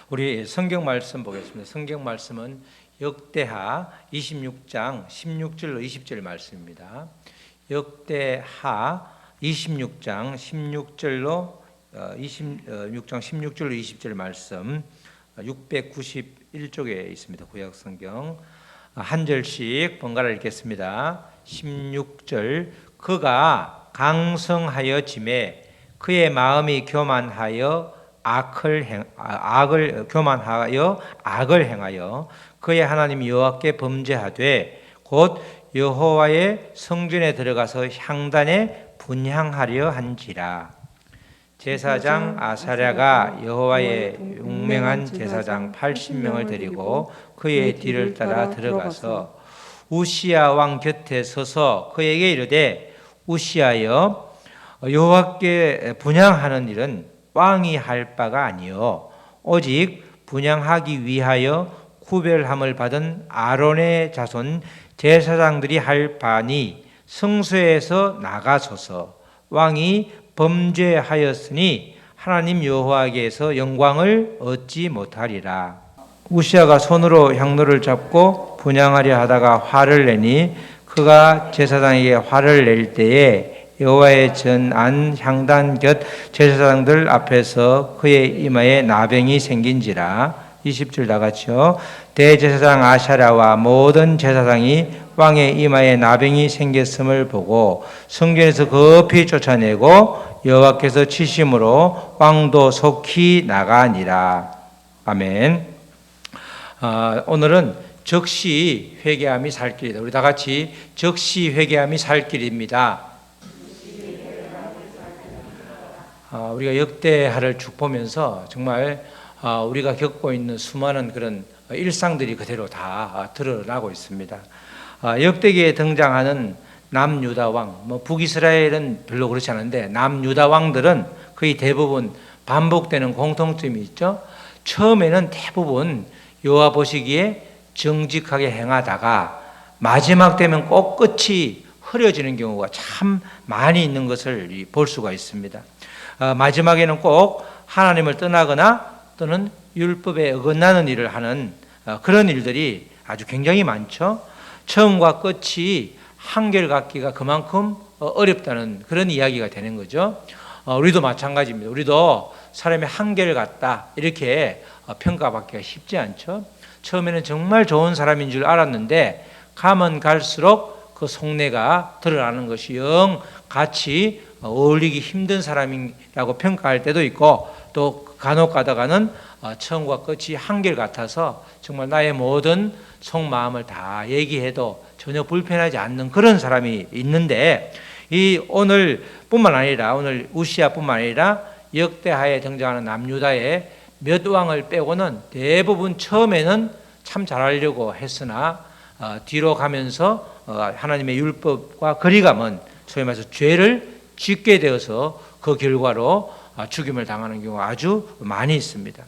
우리 성경 말씀 보겠습니다. 성경 말씀은 역대하 26장 16절로 20절 말씀입니다. 역대하 26장 16절로 20절 말씀 691쪽에 있습니다. 구약 성경 한 절씩 번갈아 읽겠습니다. 16절 그가 강성하여 짐에 그의 마음이 교만하여 악을 행하여 그의 하나님 여호와께 범죄하되 곧 여호와의 성전에 들어가서 향단에 분향하려 한지라. 제사장 아사랴가 여호와의 용맹한 제사장 80명을 데리고 그의 뒤를 따라 들어가서 우시야 왕 곁에 서서 그에게 이르되 우시야여 여호와께 분향하는 일은 왕이 할 바가 아니요 오직 분향하기 위하여 구별함을 받은 아론의 자손 제사장들이 할 바니 성소에서 나가소서. 왕이 범죄하였으니 하나님 여호와께서 영광을 얻지 못하리라. 우시야가 손으로 향로를 잡고 분향하려 하다가 화를 내니 그가 제사장에게 화를 낼 때에 여호와의 전안 향단 곁 제사장들 앞에서 그의 이마에 나병이 생긴지라. 20절 다 같이요. 대제사장 아샤랴와 모든 제사장이 왕의 이마에 나병이 생겼음을 보고 성전에서 급히 쫓아내고 여호와께서 치심으로 왕도 속히 나가니라. 아멘. 오늘은 적시 회개함이 살 길이다. 우리 다 같이 적시 회개함이 살 길입니다. 우리가 역대하를 쭉 보면서 정말 우리가 겪고 있는 수많은 그런 일상들이 그대로 다 드러나고 있습니다. 역대기에 등장하는 남유다 왕, 북이스라엘은 별로 그렇지 않은데 남유다 왕들은 거의 대부분 반복되는 공통점이 있죠. 처음에는 대부분 여호와 보시기에 정직하게 행하다가 마지막 되면 꼭 끝이 흐려지는 경우가 참 많이 있는 것을 볼 수가 있습니다. 마지막에는 꼭 하나님을 떠나거나 또는 율법에 어긋나는 일을 하는 그런 일들이 아주 굉장히 많죠. 처음과 끝이 한결같기가 그만큼 어렵다는 그런 이야기가 되는 거죠. 우리도 마찬가지입니다. 우리도 사람이 한결같다 이렇게 평가받기가 쉽지 않죠. 처음에는 정말 좋은 사람인 줄 알았는데 가면 갈수록 그 속내가 드러나는 것이 영 같이 어울리기 힘든 사람이라고 평가할 때도 있고 또 간혹 가다가는 처음과 끝이 한결같아서 정말 나의 모든 속마음을 다 얘기해도 전혀 불편하지 않는 그런 사람이 있는데 이 오늘뿐만 아니라 오늘 우시야뿐만 아니라 역대하에 등장하는 남유다의 몇 왕을 빼고는 대부분 처음에는 참 잘하려고 했으나 뒤로 가면서 하나님의 율법과 거리감은 소위 말해서 죄를 짓게 되어서 그 결과로 죽임을 당하는 경우가 아주 많이 있습니다.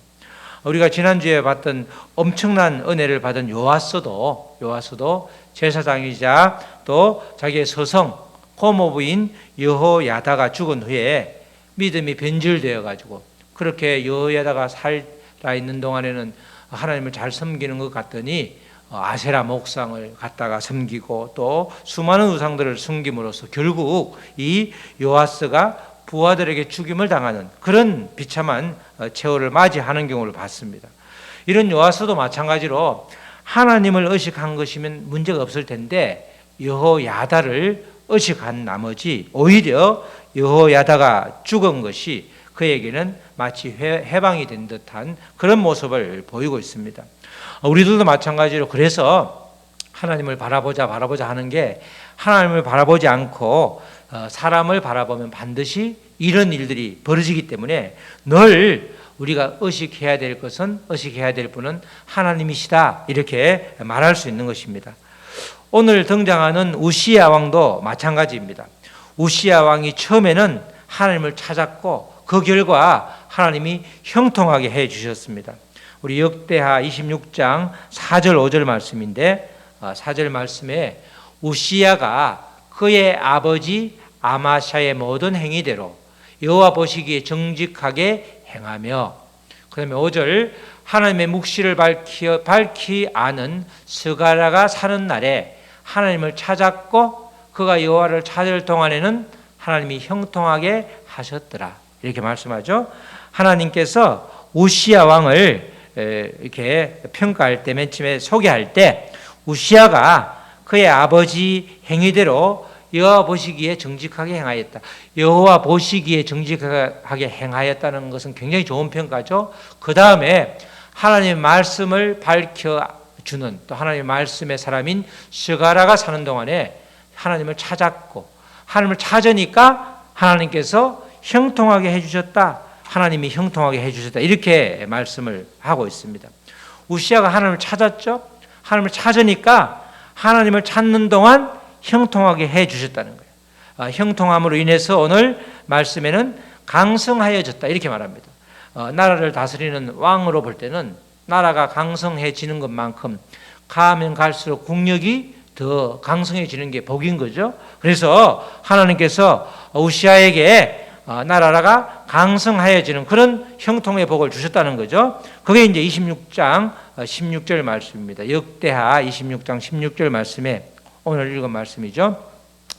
우리가 지난주에 봤던 엄청난 은혜를 받은 요아스도 제사장이자 또 자기의 서성 고모부인 여호야다가 죽은 후에 믿음이 변질되어 가지고 그렇게 여호야다가 살아 있는 동안에는 하나님을 잘 섬기는 것 같더니 아세라 목상을 갖다가 섬기고 또 수많은 우상들을 섬김으로써 결국 이 요아스가 부하들에게 죽임을 당하는 그런 비참한 최후를 맞이하는 경우를 봤습니다. 이런 요아스도 마찬가지로 하나님을 의식한 것이면 문제가 없을 텐데 여호야다를 의식한 나머지 오히려 여호야다가 죽은 것이 그에게는 마치 해방이 된 듯한 그런 모습을 보이고 있습니다. 우리들도 마찬가지로 그래서 하나님을 바라보자 하는 게 하나님을 바라보지 않고 사람을 바라보면 반드시 이런 일들이 벌어지기 때문에 늘 우리가 의식해야 될 분은 하나님이시다 이렇게 말할 수 있는 것입니다. 오늘 등장하는 우시야 왕도 마찬가지입니다. 우시야 왕이 처음에는 하나님을 찾았고 그 결과 하나님이 형통하게 해 주셨습니다. 우리 역대하 26장 4절 5절 말씀인데 4절 말씀에 우시야가 그의 아버지 아마샤의 모든 행위대로 여호와 보시기에 정직하게 행하며, 그 다음에 5절 하나님의 묵시를 밝히 아는 스가랴가 사는 날에 하나님을 찾았고 그가 여호와를 찾을 동안에는 하나님이 형통하게 하셨더라. 이렇게 말씀하죠. 하나님께서 우시야 왕을 이렇게 평가할 때, 맨 처음에 소개할 때 우시야가 그의 아버지 행위대로 여호와 보시기에 정직하게 행하였다. 여호와 보시기에 정직하게 행하였다는 것은 굉장히 좋은 평가죠. 그 다음에 하나님의 말씀을 밝혀주는, 또 하나님의 말씀의 사람인 스가랴가 사는 동안에 하나님을 찾았고, 하나님을 찾으니까 하나님께서 형통하게 해주셨다. 하나님이 형통하게 해주셨다. 이렇게 말씀을 하고 있습니다. 우시야가 하나님을 찾았죠. 하나님을 찾으니까 하나님을 찾는 동안 형통하게 해주셨다는 거예요. 형통함으로 인해서 오늘 말씀에는 강성하여졌다 이렇게 말합니다. 나라를 다스리는 왕으로 볼 때는 나라가 강성해지는 것만큼 가면 갈수록 국력이 더 강성해지는 게 복인 거죠. 그래서 하나님께서 우시야에게 나라가 강성하여지는 그런 형통의 복을 주셨다는 거죠. 그게 이제 26장 16절 말씀입니다. 역대하 26장 16절 말씀에 오늘 읽은 말씀이죠.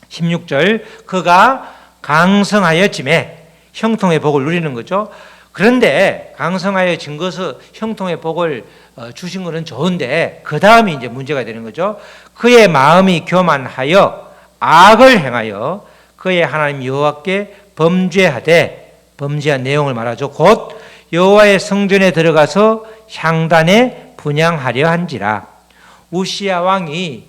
16절 그가 강성하여짐에 형통의 복을 누리는 거죠. 그런데 강성하여진 것은 형통의 복을 주신 것은 좋은데 그 다음이 이제 문제가 되는 거죠. 그의 마음이 교만하여 악을 행하여 그의 하나님 여호와께 범죄한 내용을 말하죠. 곧 여호와의 성전에 들어가서 향단에 분향하려 한지라. 우시야 왕이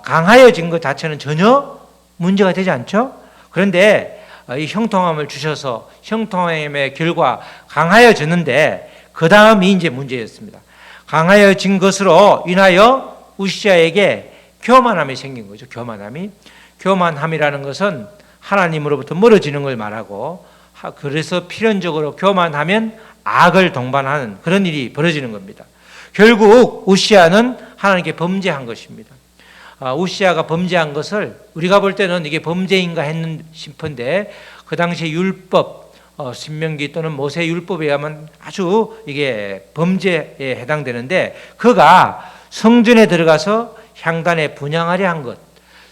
강하여진 것 자체는 전혀 문제가 되지 않죠. 그런데 이 형통함을 주셔서 형통함의 결과 강하여졌는데 그 다음이 이제 문제였습니다. 강하여진 것으로 인하여 우시야에게 교만함이 생긴 거죠. 교만함이라는 것은 하나님으로부터 멀어지는 걸 말하고, 그래서 필연적으로 교만하면 악을 동반하는 그런 일이 벌어지는 겁니다. 결국 우시야는 하나님께 범죄한 것입니다. 우시야가 범죄한 것을 우리가 볼 때는 이게 범죄인가 했는 싶은데 그 당시에 율법, 신명기 또는 모세 율법에 의하면 아주 이게 범죄에 해당되는데, 그가 성전에 들어가서 향단에 분향하려 한 것,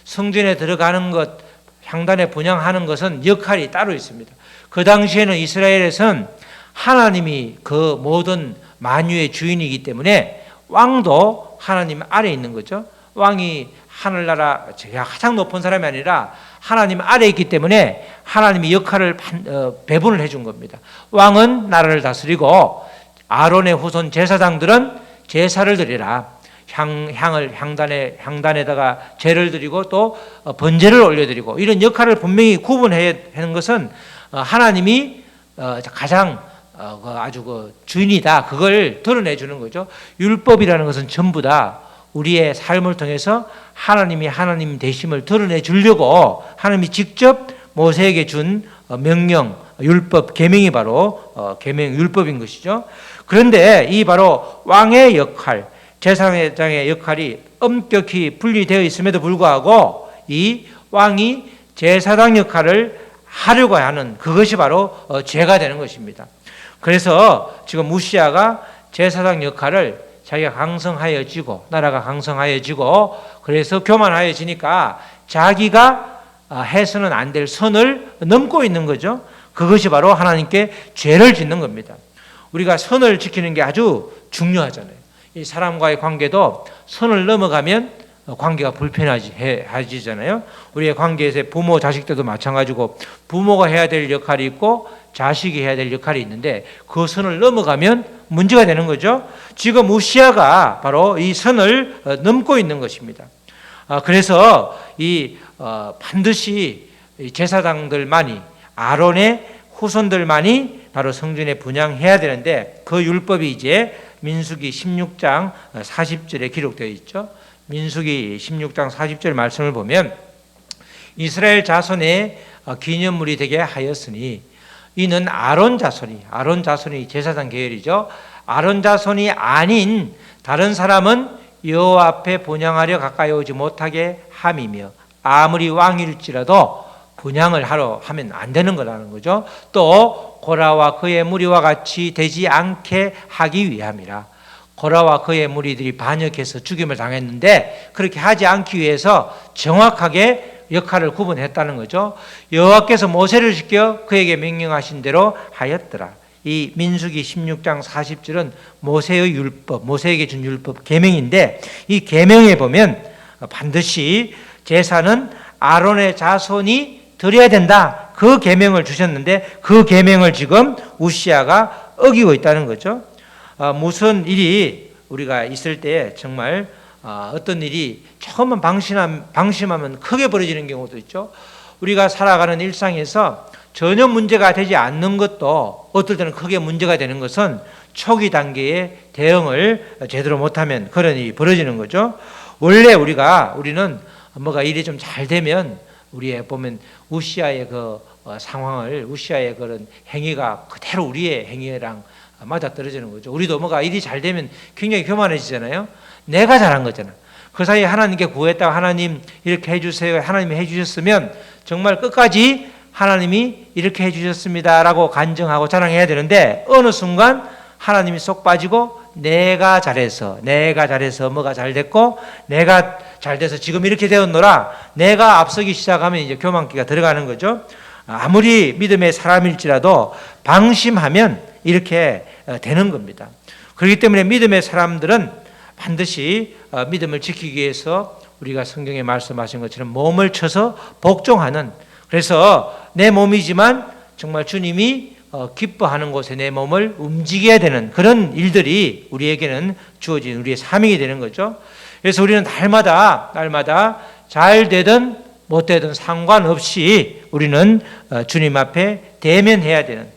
성전에 들어가는 것, 향단에 분향하는 것은 역할이 따로 있습니다. 그 당시에는 이스라엘에서는 하나님이 그 모든 만유의 주인이기 때문에 왕도 하나님 아래에 있는 거죠. 왕이 하늘나라 가장 높은 사람이 아니라 하나님 아래에 있기 때문에 하나님이 역할을 배분을 해준 겁니다. 왕은 나라를 다스리고 아론의 후손 제사장들은 제사를 드리라. 향단에다가 제를 드리고 또 번제를 올려드리고, 이런 역할을 분명히 구분해야 하는 것은 하나님이 가장 아주 주인이다, 그걸 드러내주는 거죠. 율법이라는 것은 전부 다 우리의 삶을 통해서 하나님이 하나님 되심을 드러내 주려고 하나님이 직접 모세에게 준 명령, 율법, 계명이 바로 계명 율법인 것이죠. 그런데 이 바로 왕의 역할, 제사장의 역할이 엄격히 분리되어 있음에도 불구하고 이 왕이 제사장 역할을 하려고 하는 그것이 바로 죄가 되는 것입니다. 그래서 지금 우시야가 제사장 역할을 자기가 강성하여지고 나라가 강성하여지고 그래서 교만하여지니까 자기가 해서는 안 될 선을 넘고 있는 거죠. 그것이 바로 하나님께 죄를 짓는 겁니다. 우리가 선을 지키는 게 아주 중요하잖아요. 이 사람과의 관계도 선을 넘어가면 관계가 불편해지잖아요. 우리의 관계에서 부모 자식 때도 마찬가지고 부모가 해야 될 역할이 있고 자식이 해야 될 역할이 있는데 그 선을 넘어가면 문제가 되는 거죠. 지금 우시야가 바로 이 선을 넘고 있는 것입니다. 그래서 반드시 제사장들만이, 아론의 후손들만이 바로 성전에 분향해야 되는데 그 율법이 이제 민수기 16장 40절에 기록되어 있죠. 민수기 16장 40절 말씀을 보면 이스라엘 자손의 기념물이 되게 하였으니 이는 아론 자손이 제사장 계열이죠. 아론 자손이 아닌 다른 사람은 여호와 앞에 분향하려 가까이 오지 못하게 함이며 아무리 왕일지라도 분향을 하러 하면 안 되는 거라는 거죠. 또 고라와 그의 무리와 같이 되지 않게 하기 위함이라. 고라와 그의 무리들이 반역해서 죽임을 당했는데 그렇게 하지 않기 위해서 정확하게 역할을 구분했다는 거죠. 여호와께서 모세를 시켜 그에게 명령하신 대로 하였더라. 이 민수기 16장 40절은 모세의 율법, 모세에게 준 율법 계명인데 이 계명에 보면 반드시 제사는 아론의 자손이 드려야 된다. 그 계명을 주셨는데 그 계명을 지금 우시아가 어기고 있다는 거죠. 무슨 일이 우리가 있을 때 정말 어떤 일이 조금만 방심하면 크게 벌어지는 경우도 있죠. 우리가 살아가는 일상에서 전혀 문제가 되지 않는 것도 어떨 때는 크게 문제가 되는 것은 초기 단계의 대응을 제대로 못하면 그런 일이 벌어지는 거죠. 원래 우리는 뭐가 일이 좀 잘 되면 우리의 보면 우시아의 그 상황을 우시아의 그런 행위가 그대로 우리의 행위랑 맞아떨어지는 거죠. 우리도 뭐가 일이 잘 되면 굉장히 교만해지잖아요. 내가 잘한 거잖아. 그 사이에 하나님께 구했다가 하나님 이렇게 해주세요. 하나님이 해주셨으면 정말 끝까지 하나님이 이렇게 해주셨습니다라고 간증하고 자랑해야 되는데 어느 순간 하나님이 쏙 빠지고 내가 잘해서 뭐가 잘 됐고 내가 잘 돼서 지금 이렇게 되었노라 내가 앞서기 시작하면 이제 교만기가 들어가는 거죠. 아무리 믿음의 사람일지라도 방심하면 이렇게 되는 겁니다. 그렇기 때문에 믿음의 사람들은 반드시 믿음을 지키기 위해서 우리가 성경에 말씀하신 것처럼 몸을 쳐서 복종하는, 그래서 내 몸이지만 정말 주님이 기뻐하는 곳에 내 몸을 움직여야 되는 그런 일들이 우리에게는 주어진 우리의 사명이 되는 거죠. 그래서 우리는 날마다 잘 되든 못 되든 상관없이 우리는 주님 앞에 대면해야 되는,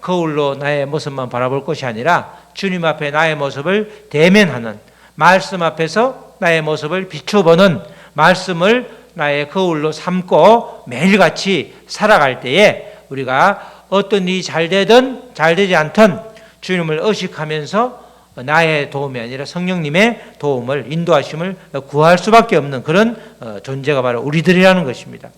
거울로 나의 모습만 바라볼 것이 아니라 주님 앞에 나의 모습을 대면하는, 말씀 앞에서 나의 모습을 비춰보는, 말씀을 나의 거울로 삼고 매일같이 살아갈 때에 우리가 어떤 일이 잘 되든 잘 되지 않든 주님을 의식하면서 나의 도움이 아니라 성령님의 도움을, 인도하심을 구할 수밖에 없는 그런 존재가 바로 우리들이라는 것입니다.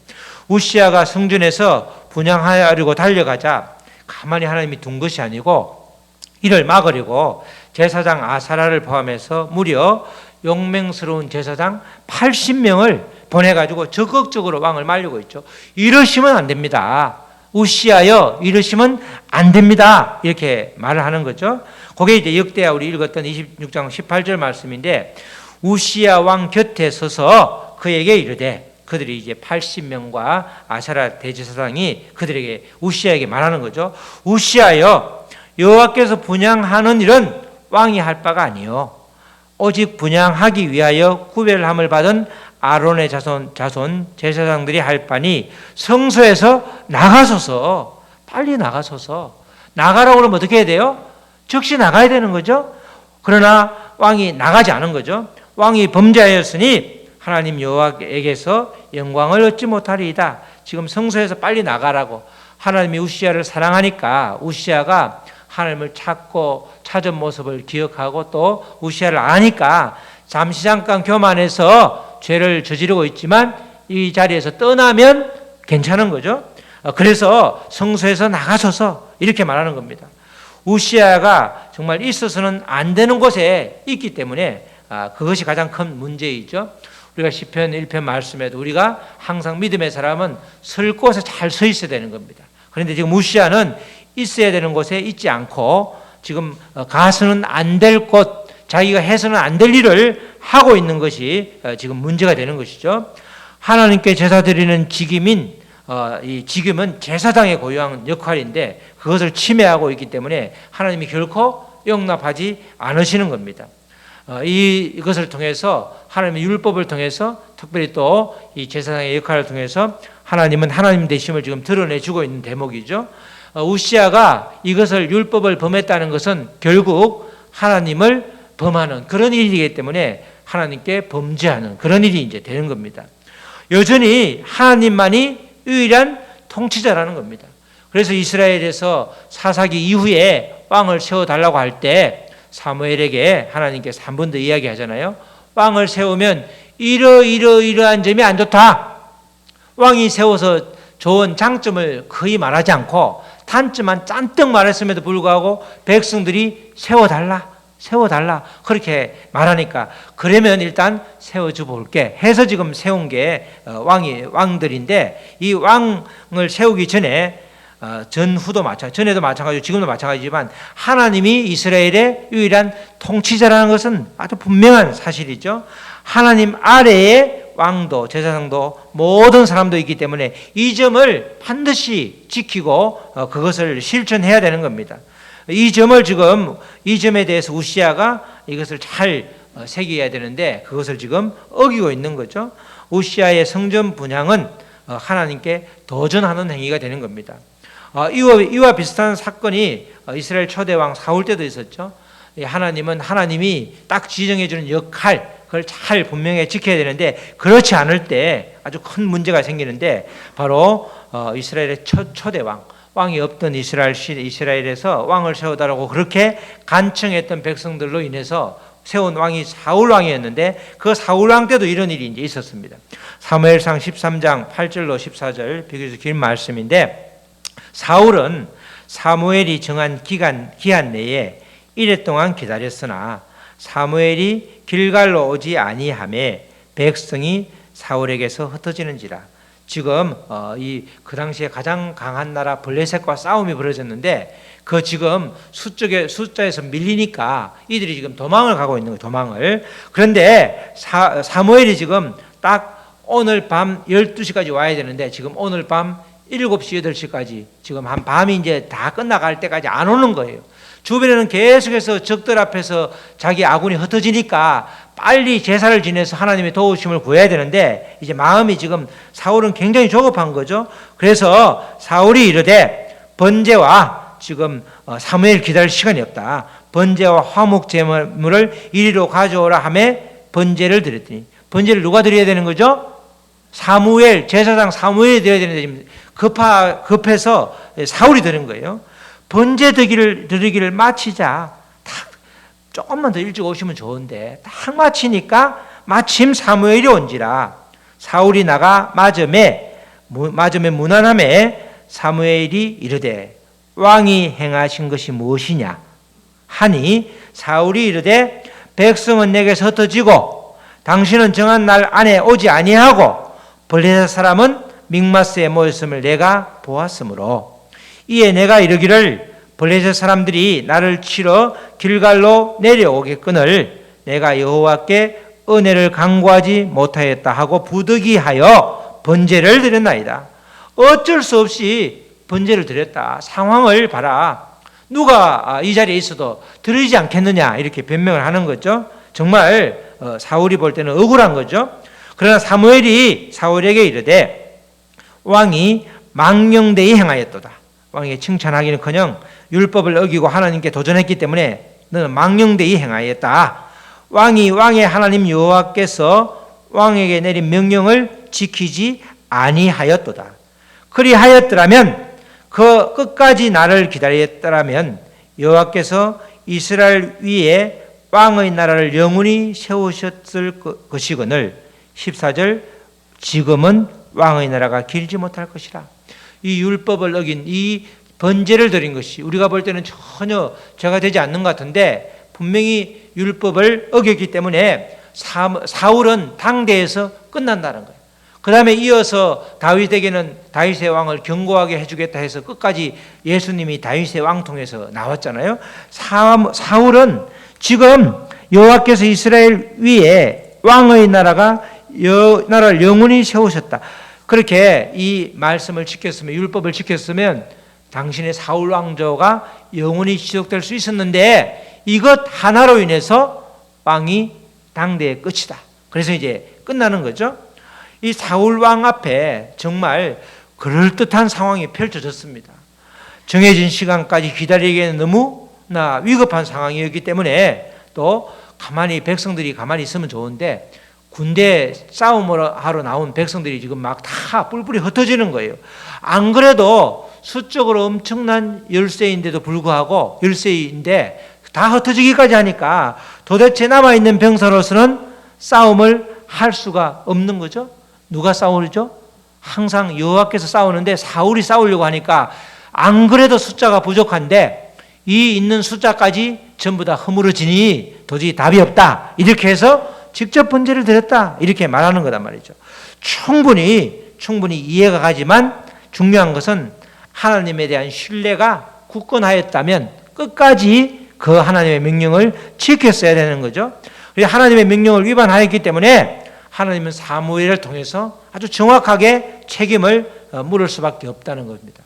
우시아가 성전에서 분향하려고 달려가자 가만히 하나님이 둔 것이 아니고 이를 막으려고 제사장 아사라를 포함해서 무려 용맹스러운 제사장 80명을 보내가지고 적극적으로 왕을 말리고 있죠. 이러시면 안 됩니다. 우시아여, 이러시면 안 됩니다. 이렇게 말을 하는 거죠. 그게 이제 역대하 우리 읽었던 26장 18절 말씀인데, 우시아 왕 곁에 서서 그에게 이르되, 그들이 이제 80명과 아사라 대제사장이 그들에게 우시아에게 말하는 거죠. 우시아여, 여호와께서 분향하는 일은 왕이 할 바가 아니요 오직 분향하기 위하여 구별함을 받은 아론의 자손 제사장들이 할 바니 성소에서 나가소서. 빨리 나가소서. 나가라고 그러면 어떻게 해야 돼요? 즉시 나가야 되는 거죠. 그러나 왕이 나가지 않은 거죠. 왕이 범죄하였으니 하나님 여호와에게서 영광을 얻지 못하리이다. 지금 성소에서 빨리 나가라고. 하나님이 우시아를 사랑하니까 우시아가 하나님을 찾은 모습을 기억하고 또 우시아를 아니까 잠시 잠깐 교만해서 죄를 저지르고 있지만 이 자리에서 떠나면 괜찮은 거죠. 그래서 성소에서 나가소서 이렇게 말하는 겁니다. 우시아가 정말 있어서는 안 되는 곳에 있기 때문에 그것이 가장 큰 문제이죠. 우리가 시편 1편 말씀에도 우리가 항상 믿음의 사람은 설 곳에 잘 서 있어야 되는 겁니다. 그런데 지금 우시아는 있어야 되는 곳에 있지 않고 지금 가서는 안 될 곳, 자기가 해서는 안 될 일을 하고 있는 것이 지금 문제가 되는 것이죠. 하나님께 제사 드리는 직임인 이 직임은 제사장의 고유한 역할인데 그것을 침해하고 있기 때문에 하나님이 결코 용납하지 않으시는 겁니다. 이것을 통해서 하나님의 율법을 통해서 특별히 또 이 제사장의 역할을 통해서 하나님은 하나님 되심을 지금 드러내주고 있는 대목이죠. 우시아가 이것을 율법을 범했다는 것은 결국 하나님을 범하는 그런 일이기 때문에 하나님께 범죄하는 그런 일이 이제 되는 겁니다. 여전히 하나님만이 유일한 통치자라는 겁니다. 그래서 이스라엘에서 사사기 이후에 왕을 세워달라고 할 때 사무엘에게 하나님께서 한 번 더 이야기하잖아요. 왕을 세우면 이러한 점이 안 좋다. 왕이 세워서 좋은 장점을 거의 말하지 않고 단점만 잔뜩 말했음에도 불구하고 백성들이 세워달라. 세워달라 그렇게 말하니까 그러면 일단 세워줘 볼게 해서 지금 세운 게 왕들인데 이 왕을 세우기 전에 전후도 전에도 마찬가지고 지금도 마찬가지지만 하나님이 이스라엘의 유일한 통치자라는 것은 아주 분명한 사실이죠. 하나님 아래에 왕도 제사장도 모든 사람도 있기 때문에 이 점을 반드시 지키고 그것을 실천해야 되는 겁니다. 이 점에 대해서 우시아가 이것을 잘 새겨야 되는데 그것을 지금 어기고 있는 거죠. 우시아의 성전 분향은 하나님께 도전하는 행위가 되는 겁니다. 이와 비슷한 사건이 이스라엘 초대왕 사울 때도 있었죠. 하나님은 하나님이 딱 지정해주는 역할 그걸 잘 분명히 지켜야 되는데 그렇지 않을 때 아주 큰 문제가 생기는데 바로 이스라엘의 초대왕 왕이 없던 이스라엘에서 왕을 세우다라고 그렇게 간청했던 백성들로 인해서 세운 왕이 사울 왕이었는데 그 사울 왕 때도 이런 일이 이제 있었습니다. 사무엘상 13장 8절로 14절 비교적 긴 말씀인데 사울은 사무엘이 정한 기한 내에 이래 동안 기다렸으나 사무엘이 길갈로 오지 아니하매 백성이 사울에게서 흩어지는지라. 지금 그 당시에 가장 강한 나라 블레셋과 싸움이 벌어졌는데 그 지금 숫자에서 밀리니까 이들이 지금 도망을 가고 있는 거예요. 도망을. 그런데 사무엘이 지금 딱 오늘 밤 12시까지 와야 되는데 지금 오늘 밤 7시, 8시까지 지금 한 밤이 이제 다 끝나갈 때까지 안 오는 거예요. 주변에는 계속해서 적들 앞에서 자기 아군이 흩어지니까 빨리 제사를 지내서 하나님의 도우심을 구해야 되는데 이제 마음이 지금 사울은 굉장히 조급한 거죠. 그래서 사울이 이르되 번제와 지금 사무엘 기다릴 시간이 없다. 번제와 화목 제물을 이리로 가져오라 하며 번제를 드렸더니 번제를 누가 드려야 되는 거죠? 사무엘 제사장 사무엘이 드려야 되는데 지금 급해서 사울이 드린 거예요. 번제 드리기를 마치자. 딱 조금만 더 일찍 오시면 좋은데 딱 마치니까 마침 사무엘이 온지라. 사울이 나가 맞음에 무난함에 사무엘이 이르되 왕이 행하신 것이 무엇이냐 하니 사울이 이르되 백성은 내게서 흩어지고 당신은 정한 날 안에 오지 아니하고 블레셋 사람은 믹마스에 모였음을 내가 보았으므로 이에 내가 이르기를 블레셋 사람들이 나를 치러 길갈로 내려오겠거늘 내가 여호와께 은혜를 간구하지 못하였다 하고 부득이하여 번제를 드렸나이다. 어쩔 수 없이 번제를 드렸다. 상황을 봐라. 누가 이 자리에 있어도 드리지 않겠느냐 이렇게 변명을 하는 거죠. 정말 사울이 볼 때는 억울한 거죠. 그러나 사무엘이 사울에게 이르되 왕이 망령되이 행하였도다. 왕에게 칭찬하기는커녕 율법을 어기고 하나님께 도전했기 때문에 너는 망령되이 행하였다. 왕이 왕의 하나님 여호와께서 왕에게 내린 명령을 지키지 아니하였도다. 그리하였더라면 그 끝까지 나를 기다렸더라면 여호와께서 이스라엘 위에 왕의 나라를 영원히 세우셨을 것이거늘 14절 지금은 왕의 나라가 길지 못할 것이라. 이 율법을 어긴 이 번제를 드린 것이 우리가 볼 때는 전혀 죄가 되지 않는 것 같은데 분명히 율법을 어겼기 때문에 사울은 당대에서 끝난다는 거예요. 그 다음에 이어서 다윗에게는 다윗의 왕을 견고하게 해주겠다 해서 끝까지 예수님이 다윗의 왕 통해서 나왔잖아요. 사울은 지금 여호와께서 이스라엘 위에 왕의 나라를 영원히 세우셨다. 그렇게 이 말씀을 지켰으면 율법을 지켰으면 당신의 사울 왕조가 영원히 지속될 수 있었는데 이것 하나로 인해서 왕이 당대의 끝이다. 그래서 이제 끝나는 거죠. 이 사울 왕 앞에 정말 그럴듯한 상황이 펼쳐졌습니다. 정해진 시간까지 기다리기에는 너무나 위급한 상황이었기 때문에 또 백성들이 가만히 있으면 좋은데 군대 싸움을 하러 나온 백성들이 지금 막 다 뿔뿔이 흩어지는 거예요. 안 그래도 수적으로 엄청난 열세인데도 불구하고 열세인데 다 흩어지기까지 하니까 도대체 남아있는 병사로서는 싸움을 할 수가 없는 거죠. 누가 싸우죠? 항상 여호와께서 싸우는데 사울이 싸우려고 하니까 안 그래도 숫자가 부족한데 이 있는 숫자까지 전부 다 허물어지니 도저히 답이 없다. 이렇게 해서 직접 번제를 드렸다. 이렇게 말하는 거단 말이죠. 충분히 이해가 가지만 중요한 것은 하나님에 대한 신뢰가 굳건하였다면 끝까지 그 하나님의 명령을 지켰어야 되는 거죠. 하나님의 명령을 위반하였기 때문에 하나님은 사무엘을 통해서 아주 정확하게 책임을 물을 수밖에 없다는 겁니다.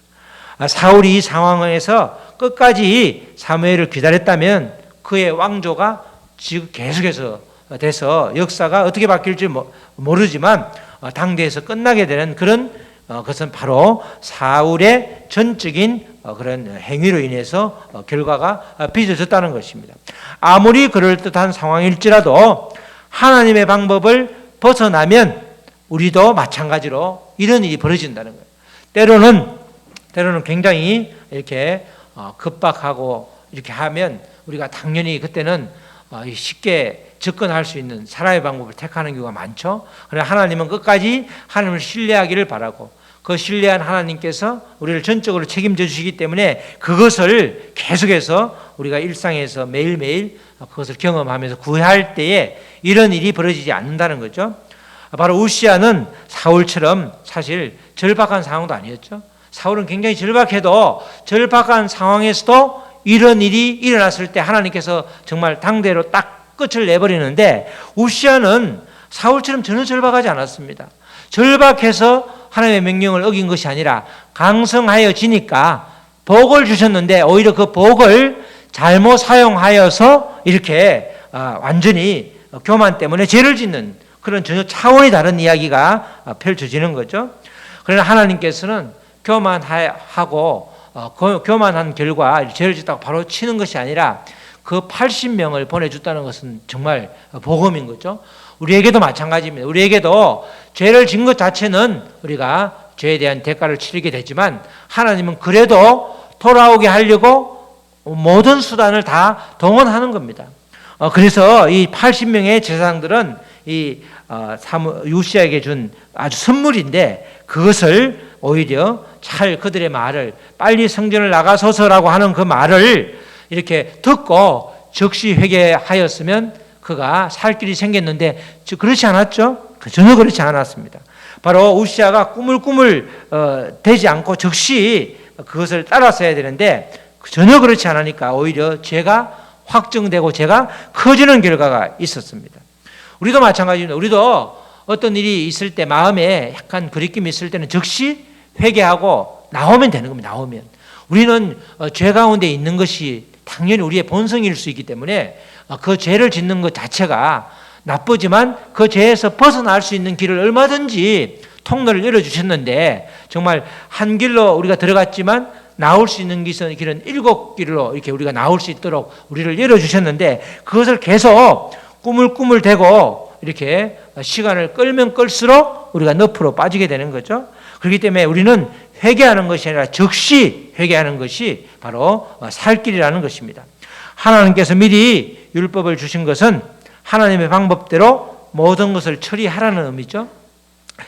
사울이 이 상황에서 끝까지 사무엘을 기다렸다면 그의 왕조가 지금 계속해서 돼서 역사가 어떻게 바뀔지 모르지만 당대에서 끝나게 되는 그런 것은 바로 사울의 전적인 그런 행위로 인해서 결과가 빚어졌다는 것입니다. 아무리 그럴듯한 상황일지라도 하나님의 방법을 벗어나면 우리도 마찬가지로 이런 일이 벌어진다는 거예요. 때로는 굉장히 이렇게 급박하고 이렇게 하면 우리가 당연히 그때는 쉽게 접근할 수 있는 사람의 방법을 택하는 경우가 많죠. 그러나 하나님은 끝까지 하나님을 신뢰하기를 바라고 그 신뢰한 하나님께서 우리를 전적으로 책임져 주시기 때문에 그것을 계속해서 우리가 일상에서 매일매일 그것을 경험하면서 구할 때에 이런 일이 벌어지지 않는다는 거죠. 바로 우시야는 사울처럼 사실 절박한 상황도 아니었죠. 사울은 굉장히 절박해도 절박한 상황에서도 이런 일이 일어났을 때 하나님께서 정말 당대로 딱 끝을 내버리는데 우시야는 사울처럼 전혀 절박하지 않았습니다. 절박해서 하나님의 명령을 어긴 것이 아니라 강성하여지니까 복을 주셨는데 오히려 그 복을 잘못 사용하여서 이렇게 완전히 교만 때문에 죄를 짓는 그런 전혀 차원이 다른 이야기가 펼쳐지는 거죠. 그러나 하나님께서는 교만하고 교만한 결과 죄를 짓다고 바로 치는 것이 아니라 그 80명을 보내줬다는 것은 정말 복음인 거죠. 우리에게도 마찬가지입니다. 우리에게도 죄를 진 것 자체는 우리가 죄에 대한 대가를 치르게 되지만 하나님은 그래도 돌아오게 하려고 모든 수단을 다 동원하는 겁니다. 그래서 이 80명의 제사장들은 이 요시야에게 준 아주 선물인데 그것을 오히려 잘 그들의 말을 빨리 성전을 나가소서라고 하는 그 말을 이렇게 듣고 즉시 회개하였으면 그가 살 길이 생겼는데 그렇지 않았죠? 전혀 그렇지 않았습니다. 바로 우시야가 꾸물꾸물 되지 않고 즉시 그것을 따랐어야 되는데 전혀 그렇지 않으니까 오히려 죄가 확정되고 죄가 커지는 결과가 있었습니다. 우리도 마찬가지입니다. 우리도 어떤 일이 있을 때 마음에 약간 거리낌이 있을 때는 즉시 회개하고 나오면 되는 겁니다. 나오면 우리는 죄 가운데 있는 것이 당연히 우리의 본성일 수 있기 때문에 그 죄를 짓는 것 자체가 나쁘지만 그 죄에서 벗어날 수 있는 길을 얼마든지 통로를 열어주셨는데 정말 한 길로 우리가 들어갔지만 나올 수 있는 길은 7길로 이렇게 우리가 나올 수 있도록 우리를 열어주셨는데 그것을 계속 꾸물꾸물대고 이렇게 시간을 끌면 끌수록 우리가 늪으로 빠지게 되는 거죠. 그렇기 때문에 우리는 회개하는 것이 아니라 즉시 회개하는 것이 바로 살 길이라는 것입니다. 하나님께서 미리 율법을 주신 것은 하나님의 방법대로 모든 것을 처리하라는 의미죠.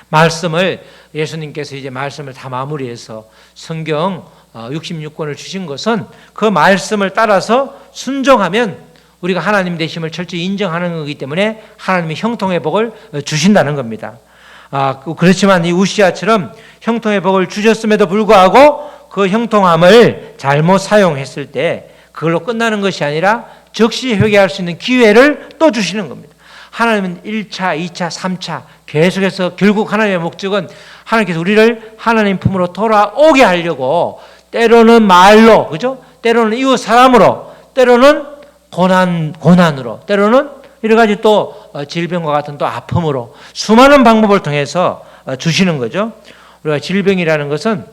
말씀을 예수님께서 이제 말씀을 다 마무리해서 성경 66권을 주신 것은 그 말씀을 따라서 순종하면 우리가 하나님 되심을 철저히 인정하는 거기 때문에 하나님이 형통의 복을 주신다는 겁니다. 그렇지만 이 우시야처럼 형통의 복을 주셨음에도 불구하고 그 형통함을 잘못 사용했을 때 그걸로 끝나는 것이 아니라 즉시 회개할 수 있는 기회를 또 주시는 겁니다. 하나님은 1차, 2차, 3차 계속해서 결국 하나님의 목적은 하나님께서 우리를 하나님 품으로 돌아오게 하려고 때로는 말로, 그죠? 때로는 이웃 사람으로, 때로는 고난으로, 때로는 여러 가지 또 질병과 같은 또 아픔으로 수많은 방법을 통해서 주시는 거죠. 우리가 질병이라는 것은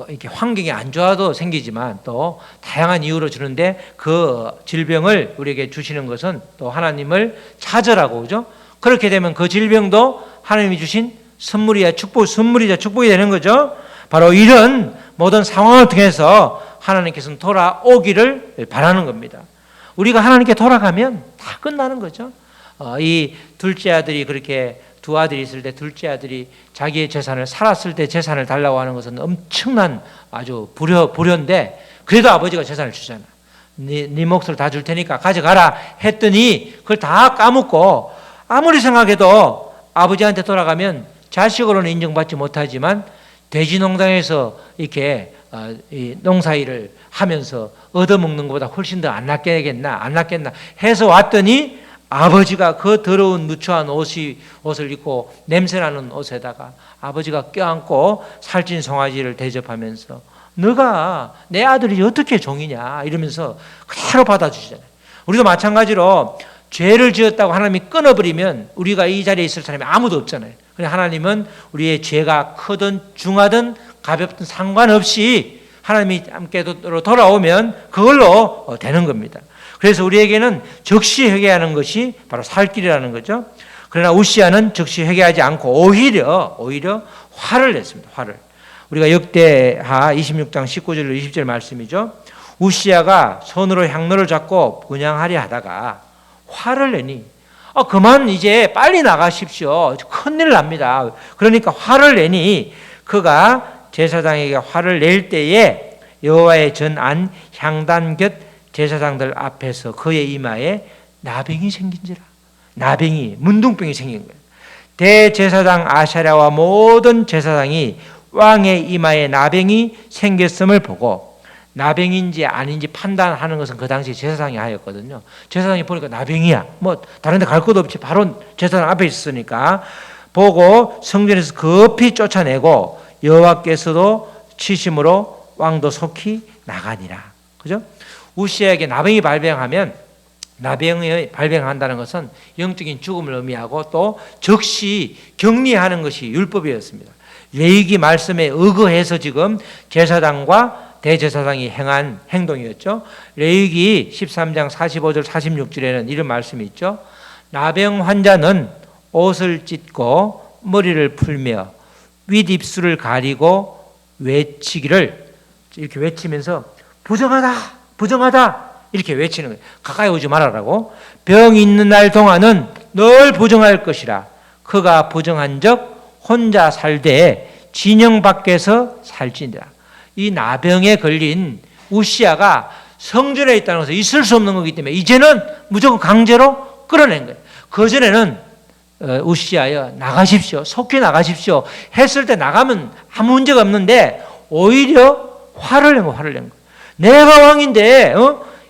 이렇게 환경이 안 좋아도 생기지만 또 다양한 이유로 주는데 그 질병을 우리에게 주시는 것은 또 하나님을 찾으라고, 그죠? 그렇게 되면 그 질병도 하나님이 주신 선물이자 축복이 되는 거죠. 바로 이런 모든 상황을 통해서 하나님께서는 돌아오기를 바라는 겁니다. 우리가 하나님께 돌아가면 다 끝나는 거죠. 이 둘째 아들이 그렇게 두 아들이 있을 때 둘째 아들이 자기의 재산을 살았을 때 재산을 달라고 하는 것은 엄청난 아주 불효인데 그래도 아버지가 재산을 주잖아. 네 몫을 다 줄 테니까 가져가라 했더니 그걸 다 까먹고 아무리 생각해도 아버지한테 돌아가면 자식으로는 인정받지 못하지만 돼지 농장에서 이렇게 이 농사일을 하면서 얻어먹는 것보다 훨씬 더 안 낫겠나 해서 왔더니 아버지가 그 더러운 누추한 옷을 입고 냄새나는 옷에다가 아버지가 껴안고 살찐 송아지를 대접하면서 너가 내 아들이 어떻게 종이냐 이러면서 그대로 받아주시잖아요. 우리도 마찬가지로 죄를 지었다고 하나님이 끊어버리면 우리가 이 자리에 있을 사람이 아무도 없잖아요. 그래서 하나님은 우리의 죄가 크든 중하든 가볍든 상관없이 하나님이 함께로 돌아오면 그걸로 되는 겁니다. 그래서 우리에게는 즉시 회개하는 것이 바로 살 길이라는 거죠. 그러나 우시아는 즉시 회개하지 않고 오히려 화를 냈습니다. 화를. 우리가 역대하 26장 19절 20절 말씀이죠. 우시아가 손으로 향로를 잡고 분향하려 하다가 화를 내니 그만 이제 빨리 나가십시오. 큰일 납니다. 그러니까 화를 내니 그가 제사장에게 화를 낼 때에 여호와의 전안 향단 곁 제사장들 앞에서 그의 이마에 나병이 생긴지라. 나병이 문둥병이 생긴 거예요. 대제사장 아샤랴와 모든 제사장이 왕의 이마에 나병이 생겼음을 보고 나병인지 아닌지 판단하는 것은 그 당시 제사장이 하였거든요. 제사장이 보니까 나병이야. 뭐 다른 데 갈 것도 없이 바로 제사장 앞에 있으니까 보고 성전에서 급히 쫓아내고 여호와께서도 치심으로 왕도 속히 나가니라. 그죠? 우시아에게 나병이 발병하면 나병이 발병한다는 것은 영적인 죽음을 의미하고 또 즉시 격리하는 것이 율법이었습니다. 레위기 말씀에 의거해서 지금 제사장과 대제사장이 행한 행동이었죠. 레위기 13장 45절 46절에는 이런 말씀이 있죠. 나병 환자는 옷을 찢고 머리를 풀며 윗입술을 가리고 외치기를 이렇게 외치면서 부정하다 이렇게 외치는 거예요. 가까이 오지 말아라고. 병이 있는 날 동안은 늘 부정할 것이라. 그가 부정한 적 혼자 살되 진영 밖에서 살지니라. 이 나병에 걸린 우시아가 성전에 있다는 것은 있을 수 없는 거기 때문에 이제는 무조건 강제로 끌어낸 거예요. 그전에는 우시아여 나가십시오. 속히 나가십시오. 했을 때 나가면 아무 문제가 없는데 오히려 화를 낸 거예요. 내가 왕인데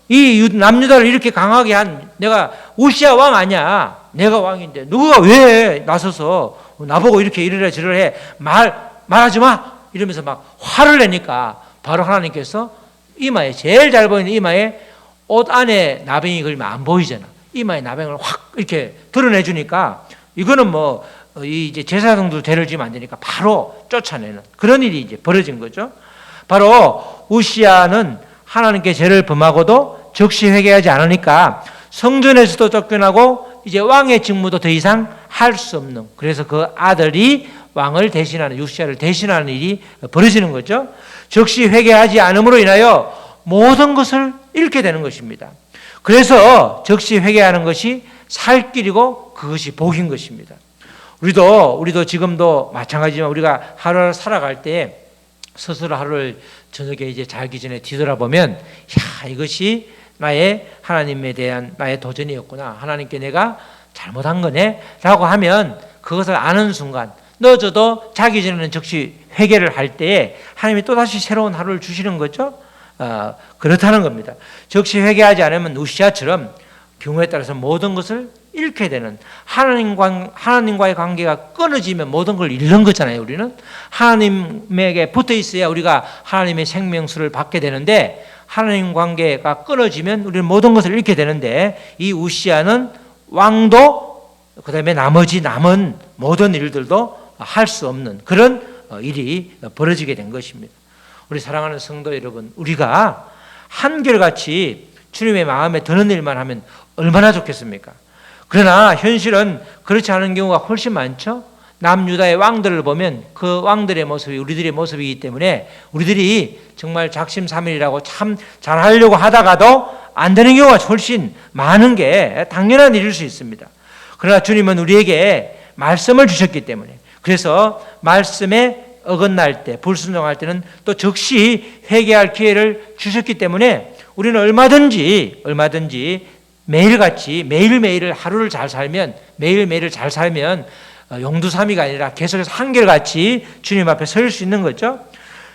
이 남유다를 이렇게 강하게 한 내가 우시아 왕 아니야. 내가 왕인데 누가 왜 나서서 나보고 이렇게 이러래 저러래 말하지 마 이러면서 막 화를 내니까 바로 하나님께서 이마에 제일 잘 보이는 이마에 옷 안에 나병이 걸리면 안 보이잖아. 이마에 나병을 확 이렇게 드러내 주니까 이거는 뭐 이제 제사장도 죄를 지면 안 되니까 바로 쫓아내는 그런 일이 이제 벌어진 거죠. 바로 우시아는 하나님께 죄를 범하고도 즉시 회개하지 않으니까 성전에서도 쫓겨나고 이제 왕의 직무도 더 이상 할 수 없는, 그래서 그 아들이 왕을 대신하는, 우시아를 대신하는 일이 벌어지는 거죠. 즉시 회개하지 않음으로 인하여 모든 것을 잃게 되는 것입니다. 그래서 즉시 회개하는 것이 살 길이고 그것이 복인 것입니다. 우리도 지금도 마찬가지지만 우리가 하루를 살아갈 때 스스로 하루를 저녁에 이제 자기 전에 뒤돌아보면 이것이 나의 하나님에 대한 나의 도전이었구나. 하나님께 내가 잘못한 거네 라고 하면 그것을 아는 순간 늦어도 자기 전에는 즉시 회개를 할 때에 하나님이 또다시 새로운 하루를 주시는 거죠. 그렇다는 겁니다. 즉시 회개하지 않으면 우시아처럼 경우에 따라서 모든 것을 잃게 되는, 하나님과의 관계가 끊어지면 모든 걸 잃는 거잖아요. 우리는 하나님에게 붙어 있어야 우리가 하나님의 생명수를 받게 되는데 하나님 관계가 끊어지면 우리는 모든 것을 잃게 되는데, 이 우시아는 왕도 그다음에 나머지 남은 모든 일들도 할 수 없는 그런 일이 벌어지게 된 것입니다. 우리 사랑하는 성도 여러분, 우리가 한결같이 주님의 마음에 드는 일만 하면 얼마나 좋겠습니까? 그러나 현실은 그렇지 않은 경우가 훨씬 많죠. 남유다의 왕들을 보면 그 왕들의 모습이 우리들의 모습이기 때문에 우리들이 정말 작심삼일이라고 참 잘하려고 하다가도 안 되는 경우가 훨씬 많은 게 당연한 일일 수 있습니다. 그러나 주님은 우리에게 말씀을 주셨기 때문에, 그래서 말씀에 어긋날 때, 불순종할 때는 또 즉시 회개할 기회를 주셨기 때문에 우리는 얼마든지 매일같이 매일매일을 하루를 잘 살면, 매일매일을 잘 살면 용두삼이가 아니라 계속해서 한결같이 주님 앞에 설 수 있는 거죠.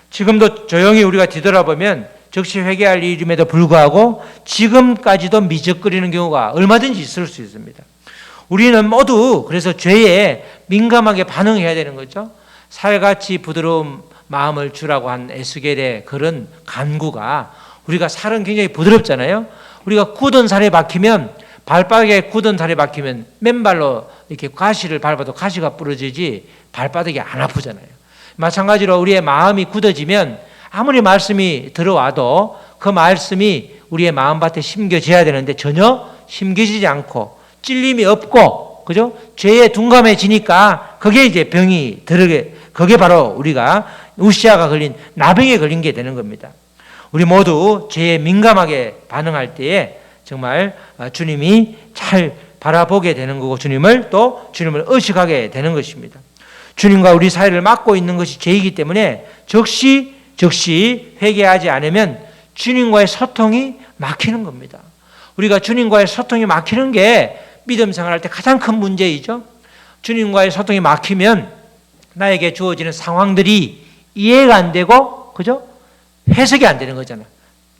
지금도 조용히 우리가 뒤돌아보면 즉시 회개할 일임에도 불구하고 지금까지도 미적거리는 경우가 얼마든지 있을 수 있습니다. 우리는 모두 그래서 죄에 민감하게 반응해야 되는 거죠. 살같이 부드러운 마음을 주라고 한 에스겔의 그런 간구가, 우리가 살은 굉장히 부드럽잖아요. 우리가 굳은 살에 박히면, 발바닥에 굳은 살에 박히면 맨발로 이렇게 가시를 밟아도 가시가 부러지지 발바닥이 안 아프잖아요. 마찬가지로 우리의 마음이 굳어지면 아무리 말씀이 들어와도 그 말씀이 우리의 마음밭에 심겨져야 되는데 전혀 심겨지지 않고 찔림이 없고, 그죠? 죄에 둔감해지니까 그게 이제 병이 들게, 그게 바로 우리가 우시아가 걸린 나병에 걸린 게 되는 겁니다. 우리 모두 죄에 민감하게 반응할 때에 정말 주님이 잘 바라보게 되는 거고, 주님을 의식하게 되는 것입니다. 주님과 우리 사이를 막고 있는 것이 죄이기 때문에 즉시 회개하지 않으면 주님과의 소통이 막히는 겁니다. 우리가 주님과의 소통이 막히는 게 믿음 생활할 때 가장 큰 문제이죠. 주님과의 소통이 막히면 나에게 주어지는 상황들이 이해가 안 되고, 그죠? 해석이 안 되는 거잖아요.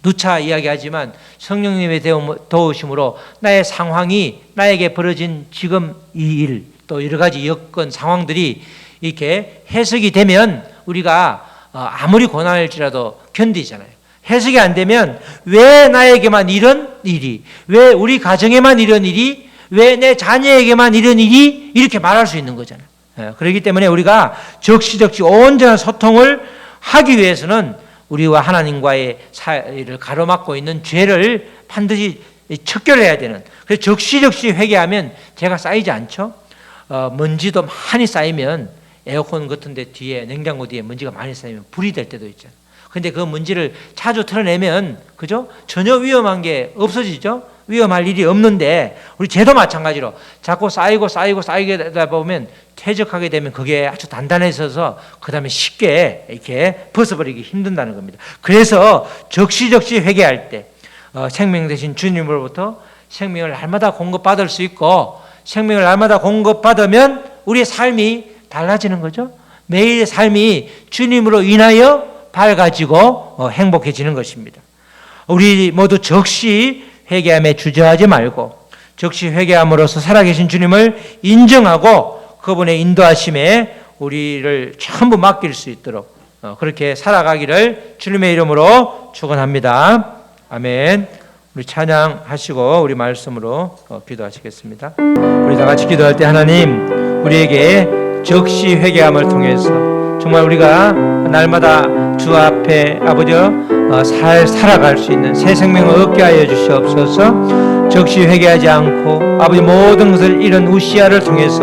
누차 이야기하지만 성령님의 도우심으로 나의 상황이, 나에게 벌어진 지금 이 일, 또 여러 가지 여건, 상황들이 이렇게 해석이 되면 우리가 아무리 고난일지라도 견디잖아요. 해석이 안 되면 왜 나에게만 이런 일이, 왜 우리 가정에만 이런 일이, 왜 내 자녀에게만 이런 일이, 이렇게 말할 수 있는 거잖아요. 그렇기 때문에 우리가 적시적시 온전한 소통을 하기 위해서는 우리와 하나님과의 사이를 가로막고 있는 죄를 반드시 척결해야 되는, 그래서 적시적시 회개하면 죄가 쌓이지 않죠. 먼지도 많이 쌓이면, 에어컨 같은 데 뒤에, 냉장고 뒤에 먼지가 많이 쌓이면 불이 될 때도 있잖아요. 근데 그 먼지를 자주 털어내면, 그죠? 전혀 위험한 게 없어지죠? 위험할 일이 없는데, 우리 죄도 마찬가지로 자꾸 쌓이게 되다 보면 퇴적하게 되면 그게 아주 단단해져서 그 다음에 쉽게 이렇게 벗어버리기 힘든다는 겁니다. 그래서 적시적시 회개할 때 생명 대신 주님으로부터 생명을 날마다 공급받을 수 있고, 생명을 날마다 공급받으면 우리의 삶이 달라지는 거죠. 매일의 삶이 주님으로 인하여 밝아지고 행복해지는 것입니다. 우리 모두 적시 회개함에 주저하지 말고 적시 회개함으로써 살아계신 주님을 인정하고 그분의 인도하심에 우리를 전부 맡길 수 있도록 그렇게 살아가기를 주님의 이름으로 축원합니다. 아멘. 우리 찬양하시고 우리 말씀으로 기도하시겠습니다. 우리 다 같이 기도할 때, 하나님, 우리에게 적시 회개함을 통해서 정말 우리가 날마다 주 앞에 아버지 살아갈 수 있는 새 생명을 얻게 하여 주시옵소서. 적시 회개하지 않고 아버지 모든 것을 잃은 우시아를 통해서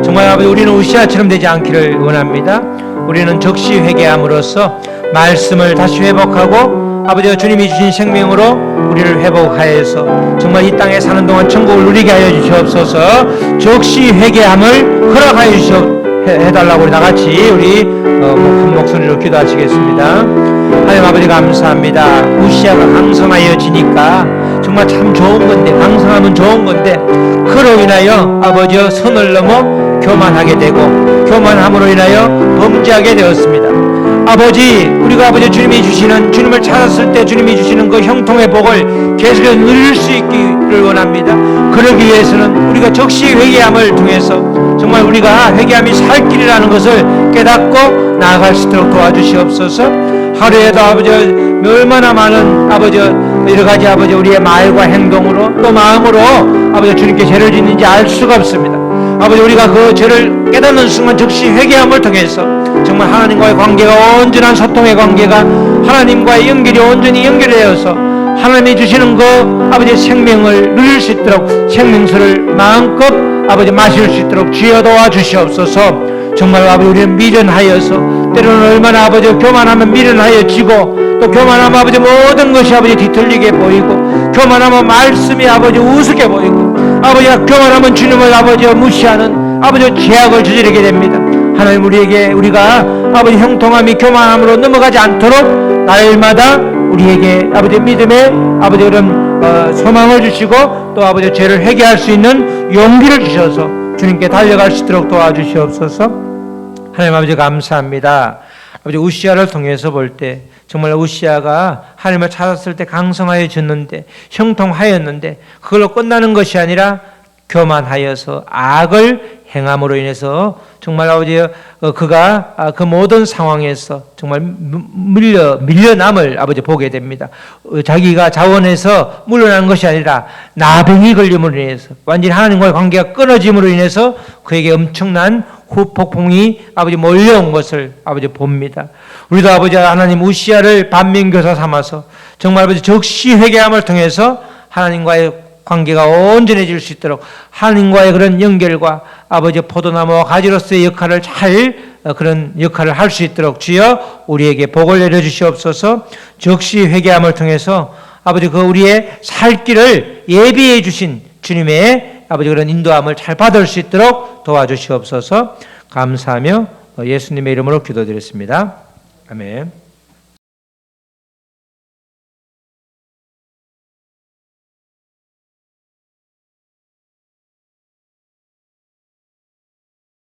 정말 아버지 우리는 우시아처럼 되지 않기를 원합니다. 우리는 적시 회개함으로써 말씀을 다시 회복하고 아버지 주님이 주신 생명으로 우리를 회복하여서 정말 이 땅에 사는 동안 천국을 누리게 하여 주시옵소서. 적시 회개함을 허락하여 해달라고 우리 나같이 우리 큰 목소리로 기도하시겠습니다. 하나님 아버지 감사합니다. 우시아가 강성하여지니까 정말 참 좋은 건데, 강성하면 좋은 건데 그로 인하여 아버지 선을 넘어 교만하게 되고 교만함으로 인하여 범죄하게 되었습니다. 아버지, 우리가 아버지 주님이 주시는, 주님을 찾았을 때 주님이 주시는 그 형통의 복을 계속해서 누릴 수 있기를 원합니다. 그러기 위해서는 우리가 적시 회개함을 통해서 정말 우리가 회개함이 살 길이라는 것을 깨닫고 나아갈 수 있도록 도와주시옵소서. 하루에도 아버지 얼마나 많은 아버지 여러 가지 아버지 우리의 말과 행동으로 또 마음으로 아버지 주님께 죄를 짓는지 알 수가 없습니다. 아버지 우리가 그 죄를 깨닫는 순간 적시 회개함을 통해서 정말 하나님과의 관계가, 온전한 소통의 관계가 하나님과의 연결이 온전히 연결되어서 하나님이 주시는 그 아버지 생명을 누릴 수 있도록 생명수를 마음껏 아버지 마실 수 있도록 주여 도와주시옵소서. 정말 아버지 우리는 미련하여서 때로는 얼마나 아버지 교만하면 미련하여지고 또 교만하면 아버지 모든 것이 아버지 뒤틀리게 보이고 교만하면 말씀이 아버지 우습게 보이고 아버지가 교만하면 주님을 아버지 무시하는 아버지 죄악을 저지르게 됩니다. 하나님 우리가 아버지 형통함이 교만함으로 넘어가지 않도록 날마다 우리에게 아버지 믿음의 아버지 그런 소망을 주시고 또 아버지 죄를 회개할 수 있는 용기를 주셔서 주님께 달려갈 수 있도록 도와주시옵소서. 하나님 아버지 감사합니다. 아버지 우시아를 통해서 볼 때 정말 우시아가 하나님을 찾았을 때 강성하여졌는데 형통하였는데 그걸로 끝나는 것이 아니라 교만하여서 악을 행함으로 인해서 정말 아버지 그가 그 모든 상황에서 정말 밀려남을 아버지 보게 됩니다. 자기가 자원해서 물러난 것이 아니라 나병이 걸림으로 인해서 완전히 하나님과의 관계가 끊어짐으로 인해서 그에게 엄청난 후폭풍이 아버지 몰려온 것을 아버지 봅니다. 우리도 아버지 하나님 우시아를 반면교사 삼아서 정말 아버지 적시 회개함을 통해서 하나님과의 관계가 온전해질 수 있도록 하나님과의 그런 연결과 아버지 포도나무와 가지로서의 역할을 그런 역할을 할 수 있도록 주여 우리에게 복을 내려 주시옵소서. 적시 회개함을 통해서 아버지 그 우리의 살 길을 예비해 주신 주님의 아버지 그런 인도함을 잘 받을 수 있도록 도와주시옵소서. 감사하며 예수님의 이름으로 기도드렸습니다. 아멘.